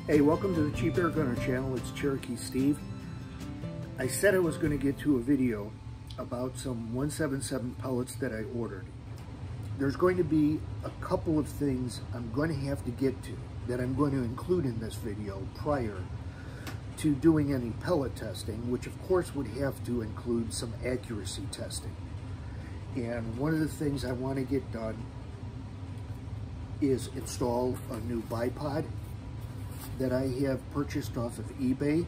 Hey, welcome to the Cheap Air Gunner channel. It's Cherokee Steve. I said I was going to get to a video about some 177 pellets that I ordered. There's going to be a couple of things I'm going to have to get to that I'm going to include in this video prior to doing any pellet testing, which of course would have to include some accuracy testing. And one of the things I want to get done is install a new BiPOD that I have purchased off of eBay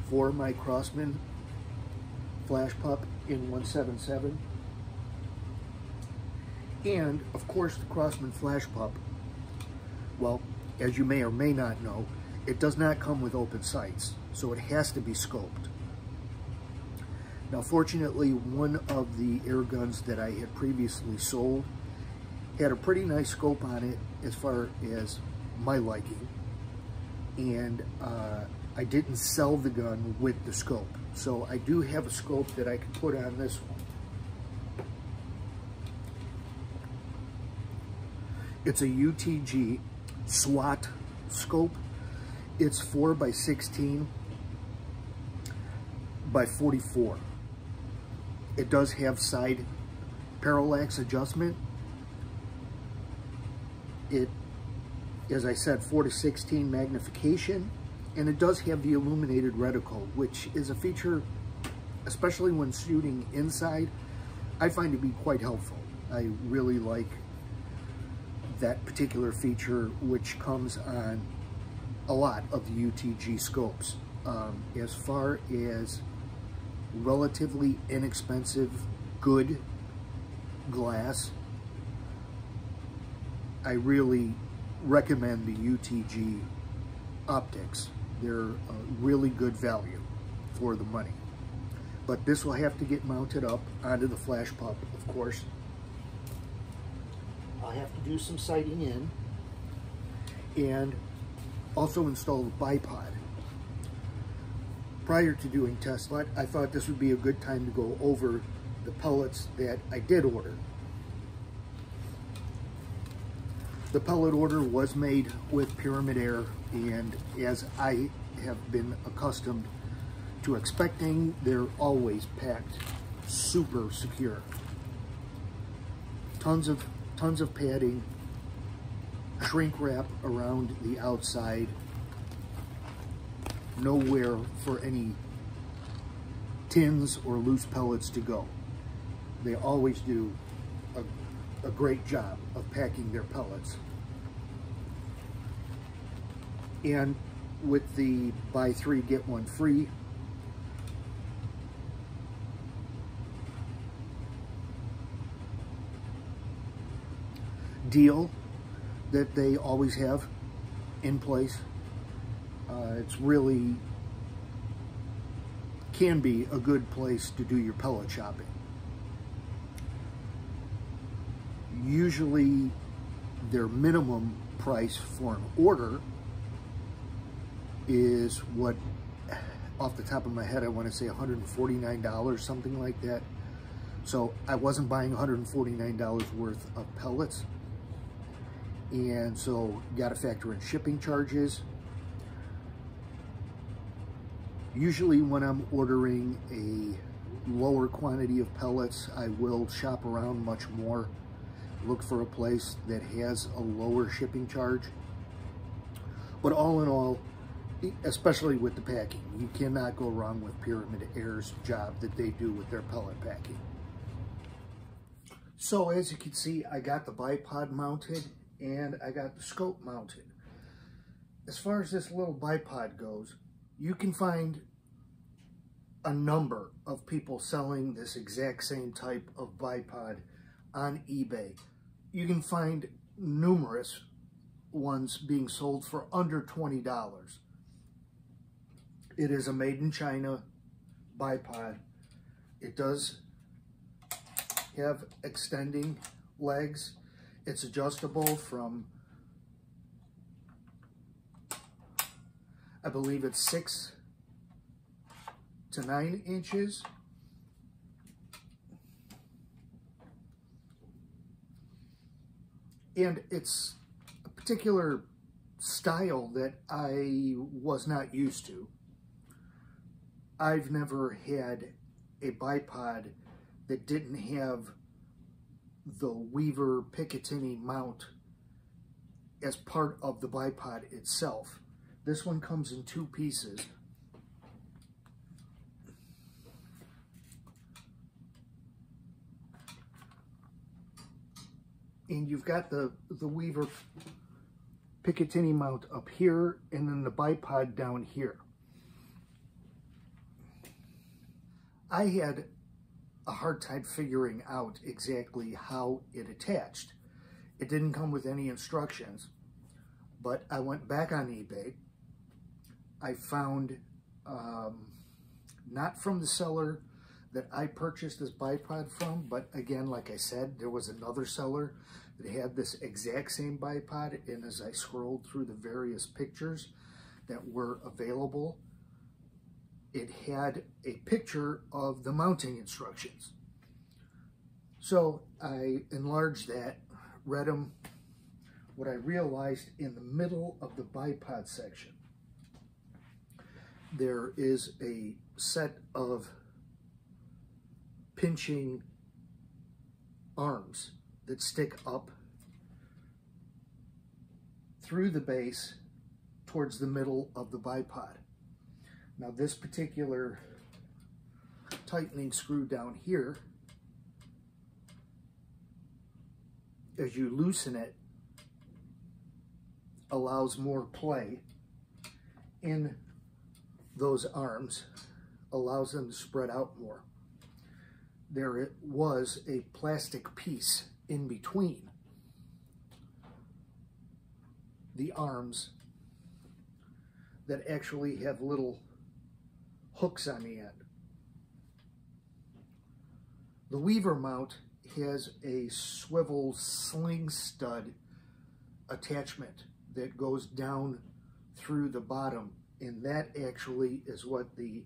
for my Crosman FLASHPUP in 177. And of course the Crosman FLASHPUP, well, as you may or may not know, it does not come with open sights, so it has to be scoped. Now fortunately, one of the air guns that I had previously sold had a pretty nice scope on it as far as my liking, and I didn't sell the gun with the scope, so I do have a scope that I can put on this one. It's a UTG SWAT scope. It's 4x16 by 44. It does have side parallax adjustment. It, as I said, 4:16 magnification, and it does have the illuminated reticle, which is a feature, especially when shooting inside, I find to be quite helpful. I really like that particular feature, which comes on a lot of the UTG scopes. As far as relatively inexpensive, good glass, I really recommend the UTG optics. They're a really good value for the money. But this will have to get mounted up onto the FLASHPUP, of course. I'll have to do some sighting in and also install the BiPOD. Prior to doing tests, I thought this would be a good time to go over the pellets that I did order. The pellet order was made with Pyramid Air, and as I have been accustomed to expecting, they're always packed super secure. Tons of padding, shrink wrap around the outside, nowhere for any tins or loose pellets to go. They always do a great job of packing their pellets. And with the buy 3 get 1 free deal that they always have in place, it's really can be a good place to do your pellet shopping. Usually their minimum price for an order is what, off the top of my head, I want to say $149, something like that. So I wasn't buying $149 worth of pellets, and so got to factor in shipping charges. Usually when I'm ordering a lower quantity of pellets, I will shop around much more, look for a place that has a lower shipping charge. But all in all, especially with the packing, you cannot go wrong with Pyramid Air's job that they do with their pellet packing. So as you can see, I got the BiPOD mounted and I got the scope mounted. As far as this little BiPOD goes, you can find a number of people selling this exact same type of BiPOD on eBay. You can find numerous ones being sold for under $20. It is a made in China BiPOD. It does have extending legs. It's adjustable from, I believe it's 6 to 9 inches. And it's a particular style that I was not used to. I've never had a BiPOD that didn't have the Weaver Picatinny mount as part of the BiPOD itself. This one comes in two pieces. And you've got the Weaver Picatinny mount up here, and then the BiPOD down here. I had a hard time figuring out exactly how it attached. It didn't come with any instructions, but I went back on eBay. I found, not from the seller that I purchased this BiPOD from, but again, like I said, there was another seller that had this exact same BiPOD, and as I scrolled through the various pictures that were available, it had a picture of the mounting instructions. So I enlarged that, read them. What I realized, in the middle of the BiPOD section, there is a set of pinching arms that stick up through the base towards the middle of the BiPOD. Now this particular tightening screw down here, as you loosen it, allows more play in those arms, allows them to spread out more. There was a plastic piece in between the arms that actually have little hooks on the end. The Weaver mount has a swivel sling stud attachment that goes down through the bottom, and that actually is what the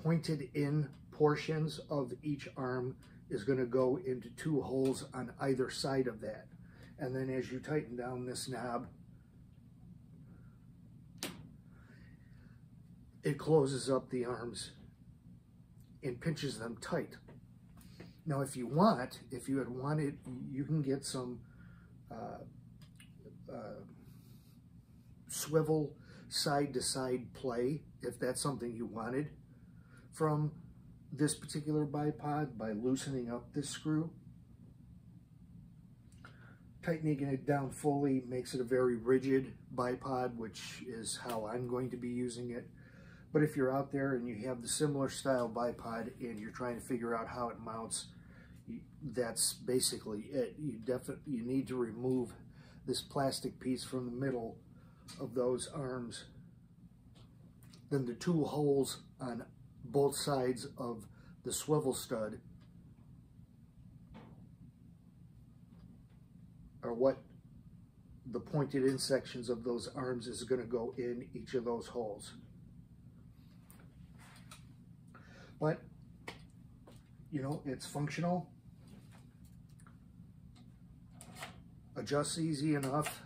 pointed in portions of each arm is going to go into two holes on either side of that. And then as you tighten down this knob, it closes up the arms and pinches them tight. Now if you want, if you had wanted, you can get some swivel side-to-side play, if that's something you wanted, from this particular BiPOD by loosening up this screw. Tightening it down fully makes it a very rigid BiPOD, which is how I'm going to be using it. But if you're out there and you have the similar style BiPOD and you're trying to figure out how it mounts, that's basically it. You need to remove this plastic piece from the middle of those arms. Then the two holes on both sides of the swivel stud are what the pointed in sections of those arms is going to go in each of those holes. But, you know, it's functional, adjusts easy enough.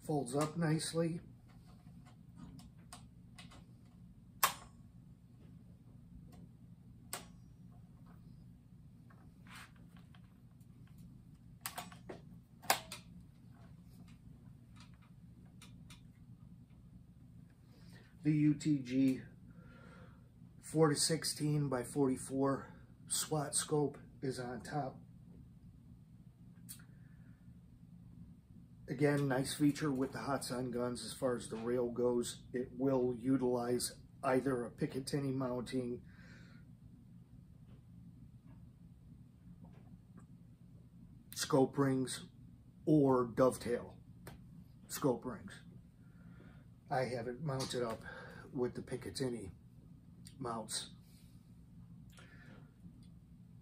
Folds up nicely. The UTG 4-16 by 44 SWAT scope is on top. Again, nice feature with the HATSAN guns as far as the rail goes. It will utilize either a Picatinny mounting, scope rings, or dovetail scope rings. I have it mounted up with the Picatinny mounts.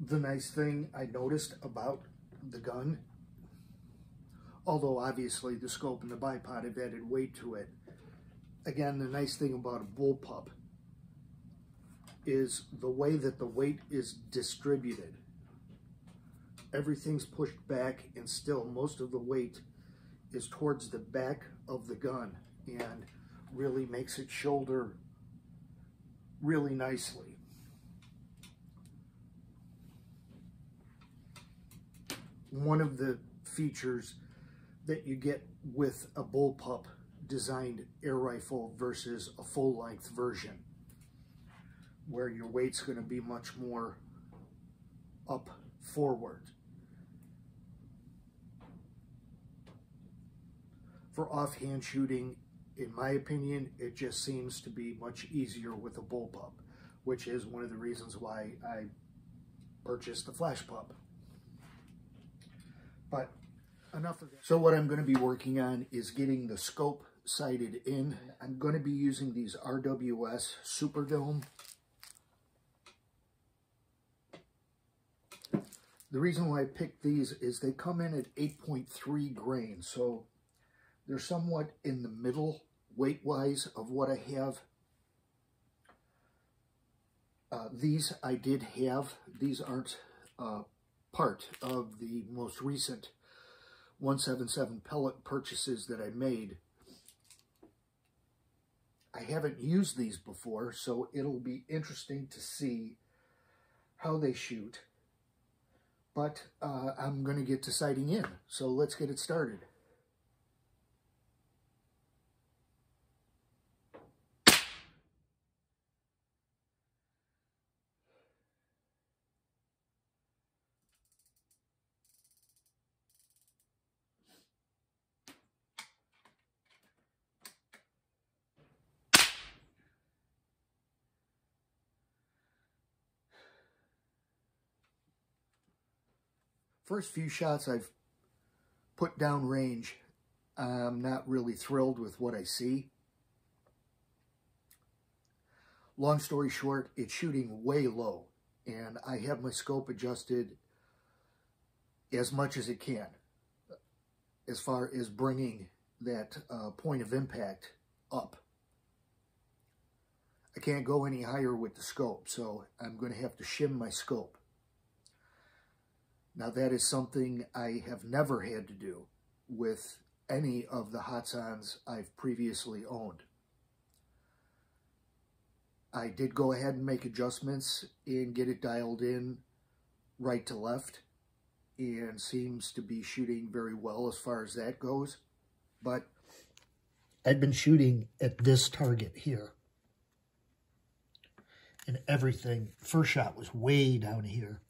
The nice thing I noticed about the gun although obviously the scope and the BiPOD have added weight to it. Again, the nice thing about a bullpup is the way that the weight is distributed. Everything's pushed back, and still most of the weight is towards the back of the gun and really makes it shoulder really nicely. One of the features that you get with a bullpup designed air rifle versus a full-length version, where your weight's going to be much more up forward. For offhand shooting, in my opinion, it just seems to be much easier with a bullpup, which is one of the reasons why I purchased the FLASHPUP. But enough of that. So what I'm going to be working on is getting the scope sighted in. I'm going to be using these RWS Superdome. The reason why I picked these is they come in at 8.3 grain, so they're somewhat in the middle weight-wise of what I have. These I did have. These aren't part of the most recent 177 pellet purchases that I made. I haven't used these before, so it'll be interesting to see how they shoot. But I'm going to get to sighting in, so let's get it started. First few shots I've put down range, I'm not really thrilled with what I see. Long story short, it's shooting way low, and I have my scope adjusted as much as it can as far as bringing that point of impact up. I can't go any higher with the scope, so I'm going to have to shim my scope. Now that is something I have never had to do with any of the HATSANs I've previously owned. I did go ahead and make adjustments and get it dialed in right to left, and seems to be shooting very well as far as that goes. But I'd been shooting at this target here, and everything, first shot was way down here.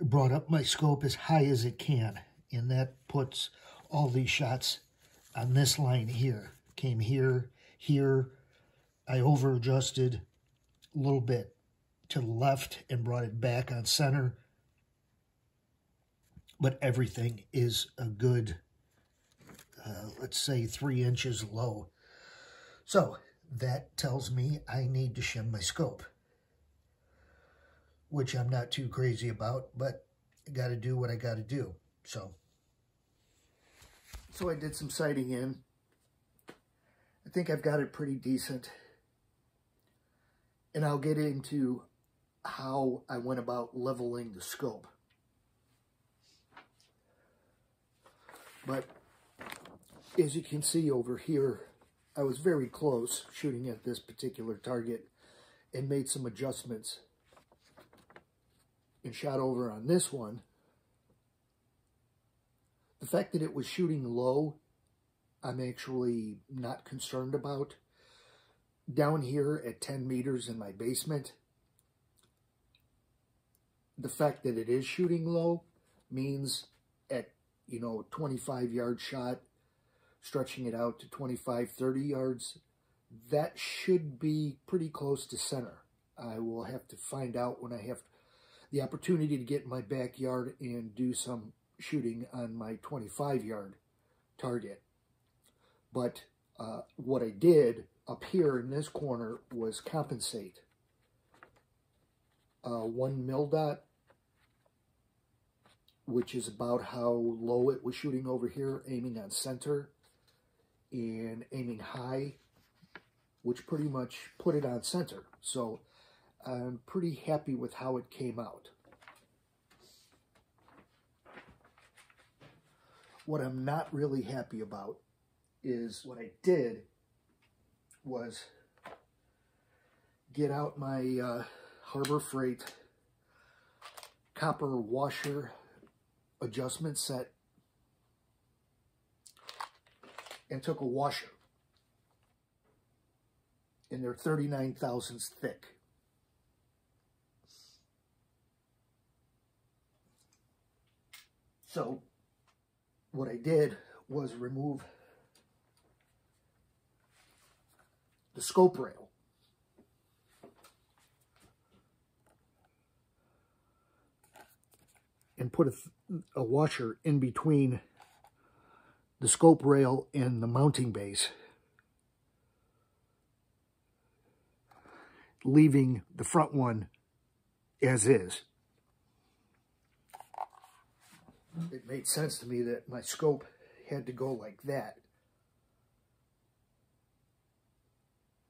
Brought up my scope as high as it can, and that puts all these shots on this line here. Came here, here. I over adjusted a little bit to the left and brought it back on center, but everything is a good, let's say 3 inches low. So that tells me I need to shim my scope, which I'm not too crazy about, but I got to do what I got to do. So I did some sighting in. I think I've got it pretty decent. And I'll get into how I went about leveling the scope. But as you can see over here, I was very close shooting at this particular target and made some adjustments and shot over on this one. The fact that it was shooting low, I'm actually not concerned about. Down here at 10 meters in my basement, the fact that it is shooting low means at, 25-yard shot, stretching it out to 25, 30 yards, that should be pretty close to center. I will have to find out when I have the opportunity to get in my backyard and do some shooting on my 25-yard target. But what I did up here in this corner was compensate. 1 mil dot which is about how low it was shooting over here, aiming on center and aiming high, which pretty much put it on center. So I'm pretty happy with how it came out. What I'm not really happy about is what I did was get out my Harbor Freight copper washer adjustment set and took a washer, and they're 39 thousandths thick. So what I did was remove the scope rail and put a washer in between the scope rail and the mounting base, leaving the front one as is. It made sense to me that my scope had to go like that,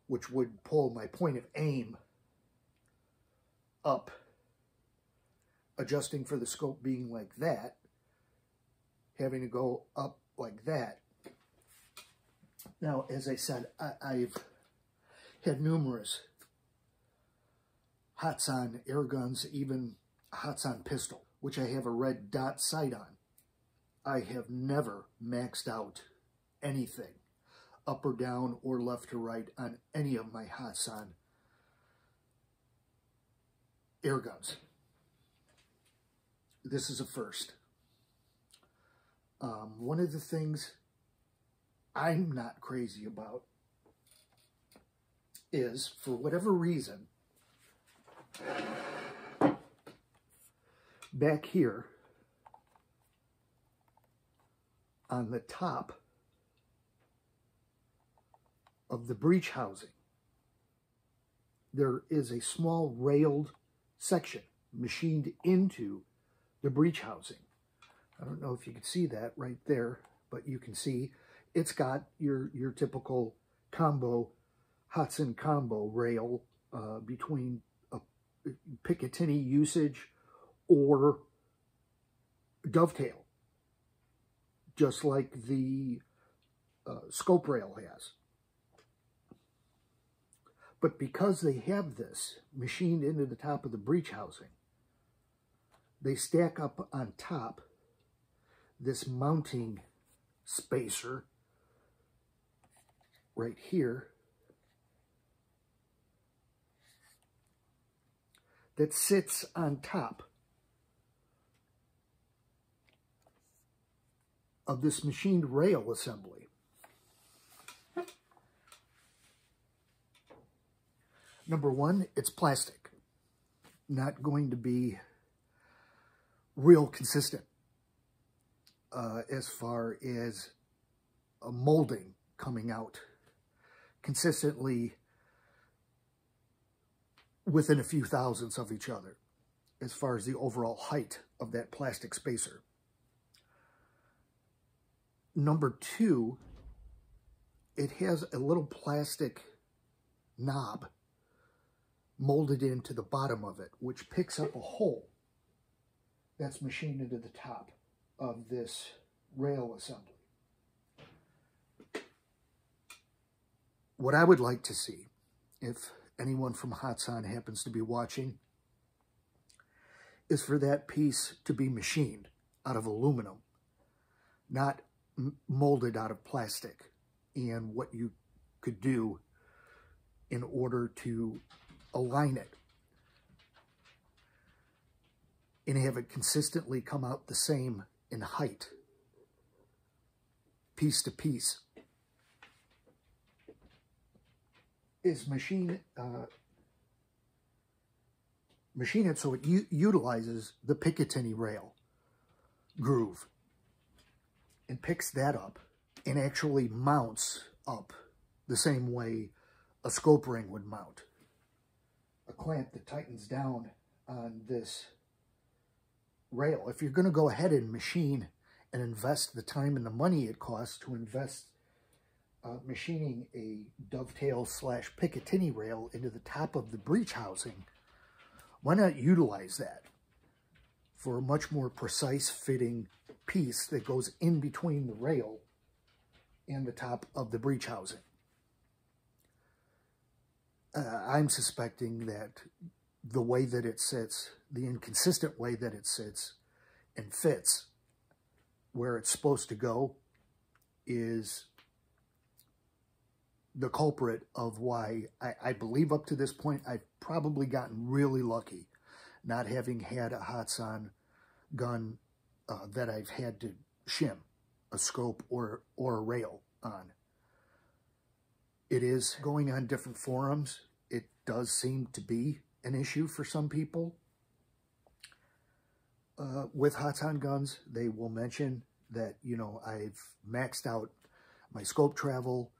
which would pull my point of aim up, adjusting for the scope being like that, having to go up like that. Now, as I said, I've had numerous HATSAN air guns, even a HATSAN pistol, which I have a red dot sight on. I have never maxed out anything, up or down or left or right, on any of my HATSAN air guns. This is a first. One of the things I'm not crazy about is, for whatever reason, back here on the top of the breech housing, there is a small railed section machined into the breech housing. I don't know if you can see that right there, but you can see it's got your typical combo, HATSAN combo rail between a Picatinny usage or dovetail, just like the scope rail has. But because they have this machined into the top of the breech housing, they stack up on top this mounting spacer right here that sits on top of this machined rail assembly. Number one, it's plastic. Not going to be real consistent as far as a molding coming out consistently within a few thousandths of each other as far as the overall height of that plastic spacer. Number two, it has a little plastic knob molded into the bottom of it, which picks up a hole that's machined into the top of this rail assembly. What I would like to see, if anyone from HATSAN happens to be watching, is for that piece to be machined out of aluminum, not molded out of plastic. And what you could do in order to align it and have it consistently come out the same in height, piece to piece, is machine it so it utilizes the Picatinny rail groove and picks that up and actually mounts up the same way a scope ring would mount. A clamp that tightens down on this rail. If you're going to go ahead and machine and invest the time and the money it costs to invest machining a dovetail / Picatinny rail into the top of the breech housing, why not utilize that for a much more precise fitting piece that goes in between the rail and the top of the breech housing? I'm suspecting that the way that it sits, the inconsistent way that it sits and fits where it's supposed to go, is the culprit of why I believe up to this point I've probably gotten really lucky not having had a HATSAN gun that I've had to shim a scope or a rail on. It is going on different forums. It does seem to be an issue for some people. With HATSAN guns, they will mention that, you know, I've maxed out my scope travel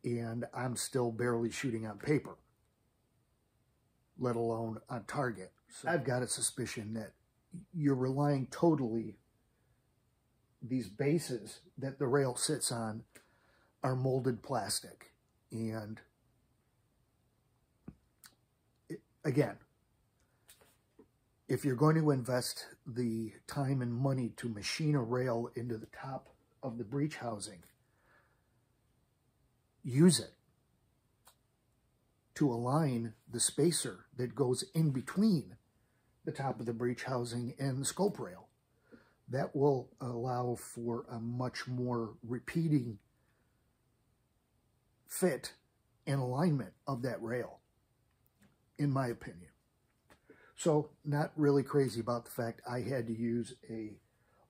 and I'm still barely shooting on paper, let alone on target. So I've got a suspicion that you're relying totally, these bases that the rail sits on are molded plastic. And again, if you're going to invest the time and money to machine a rail into the top of the breech housing, use it to align the spacer that goes in between the top of the breech housing and the scope rail. That will allow for a much more repeating fit and alignment of that rail, in my opinion. So, not really crazy about the fact I had to use a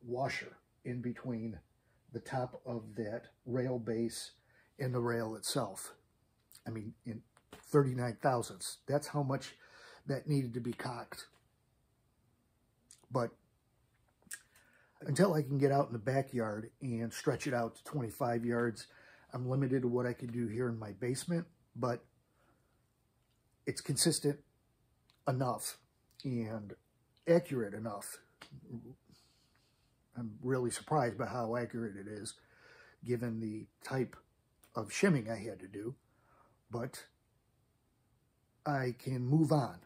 washer in between the top of that rail base and the rail itself. I mean, in 39 thousandths. That's how much that needed to be cocked. But until I can get out in the backyard and stretch it out to 25 yards, I'm limited to what I can do here in my basement, but it's consistent enough and accurate enough. I'm really surprised by how accurate it is, given the type of shimming I had to do, but I can move on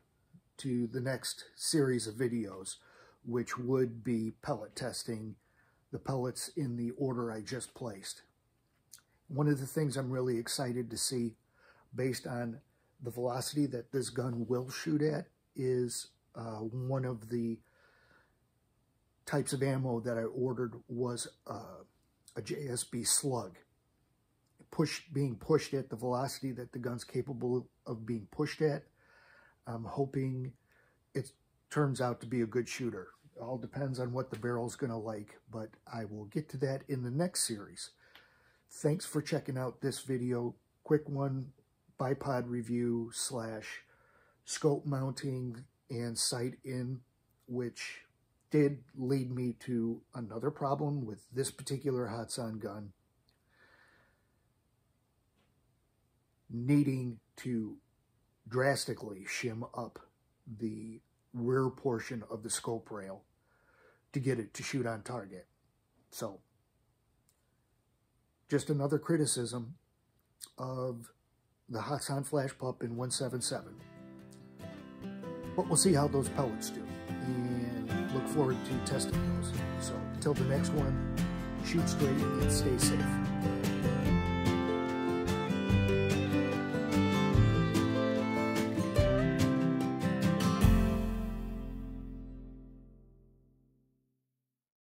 to the next series of videos, which would be pellet testing the pellets in the order I just placed. One of the things I'm really excited to see, based on the velocity that this gun will shoot at, is one of the types of ammo that I ordered was a JSB slug. Being pushed at the velocity that the gun's capable of being pushed at. I'm hoping it turns out to be a good shooter. It all depends on what the barrel's going to like, but I will get to that in the next series. Thanks for checking out this video. Quick one, BiPOD review / scope mounting and sight in, which did lead me to another problem with this particular HATSAN gun, needing to drastically shim up the rear portion of the scope rail to get it to shoot on target. So, just another criticism of the HATSAN FLASHPUP in 177. But we'll see how those pellets do, and look forward to testing those. So, until the next one, shoot straight and stay safe.